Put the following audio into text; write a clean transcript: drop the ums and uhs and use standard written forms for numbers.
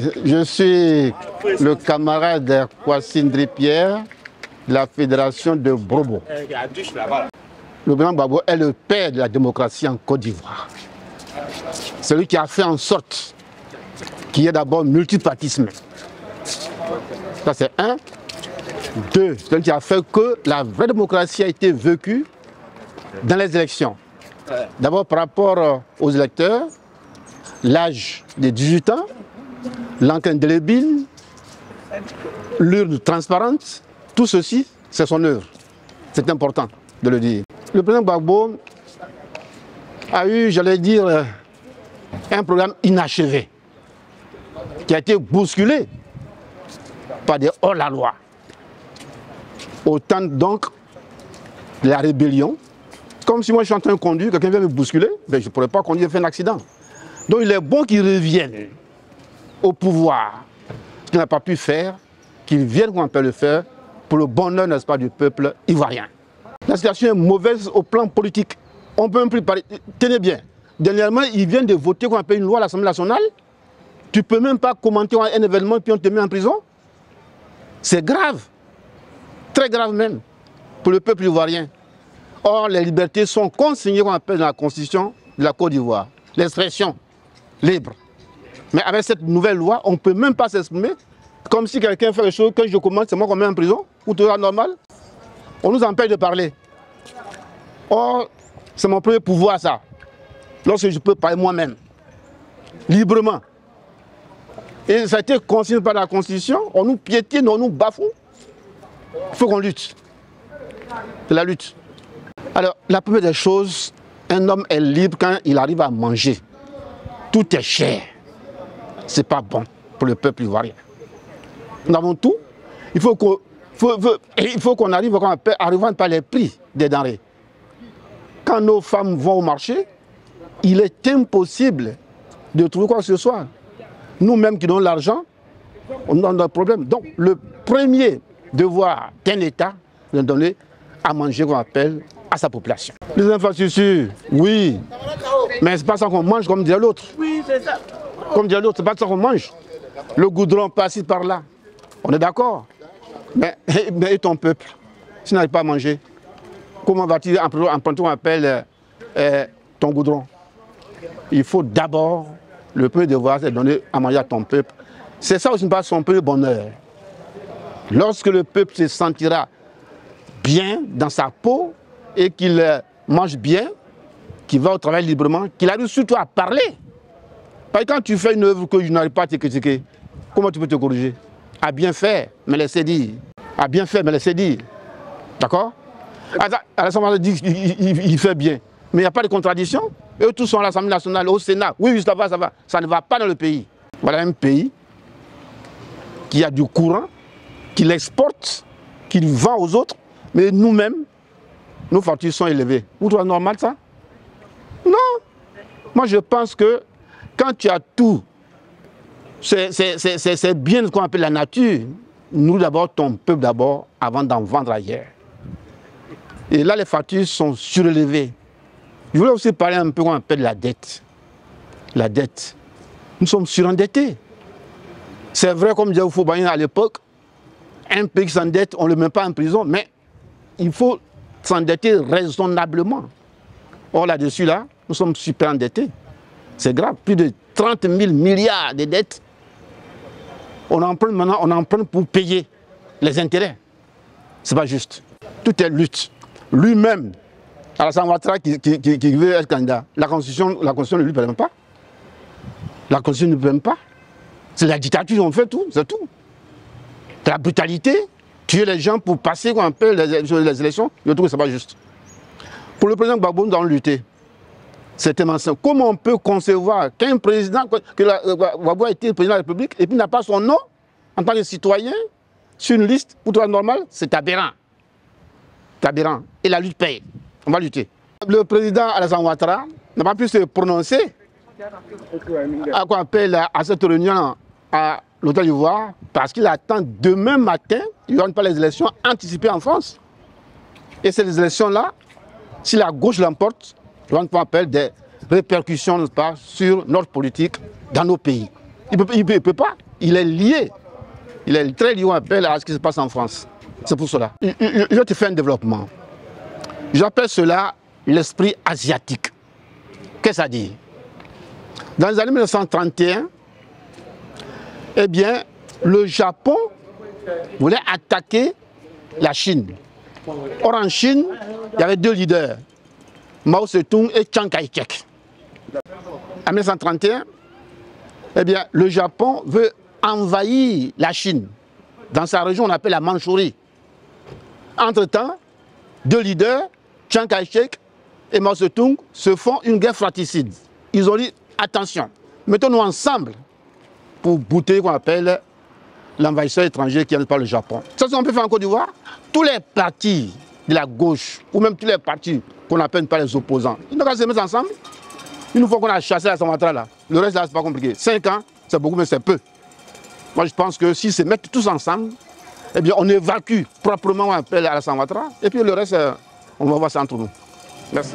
Je suis le camarade Kwasindri Pierre de la Fédération de Brobo. Le président Gbagbo est le père de la démocratie en Côte d'Ivoire. Celui qui a fait en sorte qu'il y ait d'abord multipartisme. Ça c'est un. Deux, celui qui a fait que la vraie démocratie a été vécue dans les élections. D'abord par rapport aux électeurs, l'âge de 18 ans, l'encre indélébile, l'urne transparente, tout ceci, c'est son œuvre. C'est important de le dire. Le président Gbagbo a eu, j'allais dire, un programme inachevé, qui a été bousculé par des hors-la-loi. Autant donc de la rébellion. Comme si moi je suis en train de conduire, quelqu'un vient me bousculer, ben je ne pourrais pas conduire et faire un accident. Donc il est bon qu'il revienne au pouvoir, ce qu'il n'a pas pu faire, qu'il vienne comme on peut le faire, pour le bonheur, n'est-ce pas, du peuple ivoirien. La situation est mauvaise au plan politique. On ne peut même plus parler. Tenez bien, dernièrement, ils viennent de voter qu'on appelle une loi à l'Assemblée nationale. Tu ne peux même pas commenter un événement puis on te met en prison. C'est grave, très grave même, pour le peuple ivoirien. Or, les libertés sont consignées, qu'on appelle dans la Constitution de la Côte d'Ivoire. L'expression libre. Mais avec cette nouvelle loi, on ne peut même pas s'exprimer comme si quelqu'un fait les choses, que je commande, c'est moi qu'on met en prison, ou tout est normal. On nous empêche de parler. Or, c'est mon premier pouvoir, ça. Lorsque je peux parler moi-même, librement. Et ça a été consigné par la Constitution, on nous piétine, on nous bafoue. Il faut qu'on lutte. C'est la lutte. Alors, la première des choses, un homme est libre quand il arrive à manger. Tout est cher. Ce n'est pas bon pour le peuple ivoirien. Nous avons tout. Il faut qu'on arrive à revendre par les prix des denrées. Quand nos femmes vont au marché, il est impossible de trouver quoi que ce soit. Nous-mêmes qui donnons l'argent, on a un problème. Donc, le premier devoir d'un État, c'est de donner à manger, qu'on appelle, à sa population. Les infrastructures, oui, mais c'est pas ça qu'on mange comme dirait l'autre. Oui, c'est ça. Comme dirait l'autre, c'est pas ça qu'on mange. Le goudron passe ici par là. On est d'accord. Mais et ton peuple, s'il n'arrive pas à manger, comment va-t-il emprunter qu'on appelle ton goudron? Il faut d'abord, le premier devoir, c'est de donner à manger à ton peuple. C'est ça aussi pas son premier bonheur. Lorsque le peuple se sentira bien dans sa peau et qu'il mange bien, qu'il va au travail librement, qu'il arrive surtout à parler. Parce que quand tu fais une œuvre que je n'arrive pas à te critiquer, comment tu peux te corriger? À bien faire, mais laissez dire. À bien faire, mais laissez dire. D'accord? À l'Assemblée dit qu'il fait bien. Mais il n'y a pas de contradiction. Eux tous sont à l'Assemblée nationale, au Sénat. Oui, ça va, ça va. Ça ne va pas dans le pays. Voilà un pays qui a du courant, qui l'exporte, qui le vend aux autres. Mais nous-mêmes, nos factures sont élevées. Vous trouvez normal ça? Non. Moi je pense que quand tu as tout, c'est bien ce qu'on appelle la nature. Nous d'abord, ton peuple d'abord, avant d'en vendre ailleurs. Et là les factures sont surélevées. Je voulais aussi parler un peu qu'on appelle la dette. La dette. Nous sommes surendettés. C'est vrai comme disait Houphouët-Boigny à l'époque, un pays qui s'endette, on ne le met pas en prison, mais il faut s'endetter raisonnablement. Or là-dessus, là, nous sommes super endettés. C'est grave, plus de 30 000 milliards de dettes. On emprunte maintenant, on emprunte pour payer les intérêts. C'est pas juste. Tout est lutte. Lui-même, Alassane Ouattara qui veut être candidat, la Constitution ne lui permet pas. La Constitution ne lui permet pas. C'est la dictature, on fait tout, c'est tout. C'est la brutalité. Tuer les gens pour passer un peu les élections, je trouve que ce n'est pas juste. Pour le président Gbagbo, nous allons lutter. C'est tellement simple. Comment on peut concevoir qu'un président, que Gbagbo a été président de la République et puis n'a pas son nom en tant que citoyen sur une liste pour toi normal? C'est aberrant. C'est aberrant. Et la lutte paye. On va lutter. Le président Alassane Ouattara n'a pas pu se prononcer à quoi appelle à cette réunion à l'Hôtel d'Ivoire parce qu'il attend demain matin, il n'y aura pas les élections anticipées en France. Et ces élections-là, si la gauche l'emporte, il y aura des répercussions pas, sur notre politique dans nos pays. Il ne peut pas. Il est lié. Il est très lié à ce qui se passe en France. C'est pour cela. Je te fais un développement. J'appelle cela l'esprit asiatique. Qu'est-ce que ça dit? Dans les années 1931, eh bien, le Japon voulait attaquer la Chine. Or, en Chine, il y avait deux leaders, Mao Tse-tung et Chiang Kai-shek. En 1931, eh bien, le Japon veut envahir la Chine. Dans sa région, on appelle la Mandchourie. Entre-temps, deux leaders, Chiang Kai-shek et Mao Tse-tung, se font une guerre fratricide. Ils ont dit, attention, mettons-nous ensemble pour bouter ce qu'on appelle l'envahisseur étranger qui est par le Japon. Ça, c'est ce qu'on peut faire en Côte d'Ivoire. Tous les partis de la gauche, ou même tous les partis qu'on appelle pas les opposants, ils n'ont qu'à se mettre ensemble. Une fois qu'on a chassé la Sumatra là, le reste là, c'est pas compliqué. 5 ans, c'est beaucoup, mais c'est peu. Moi, je pense que s'ils se mettent tous ensemble, eh bien, on évacue proprement, on appelle à la Sumatra, et puis le reste, on va voir ça entre nous. Merci.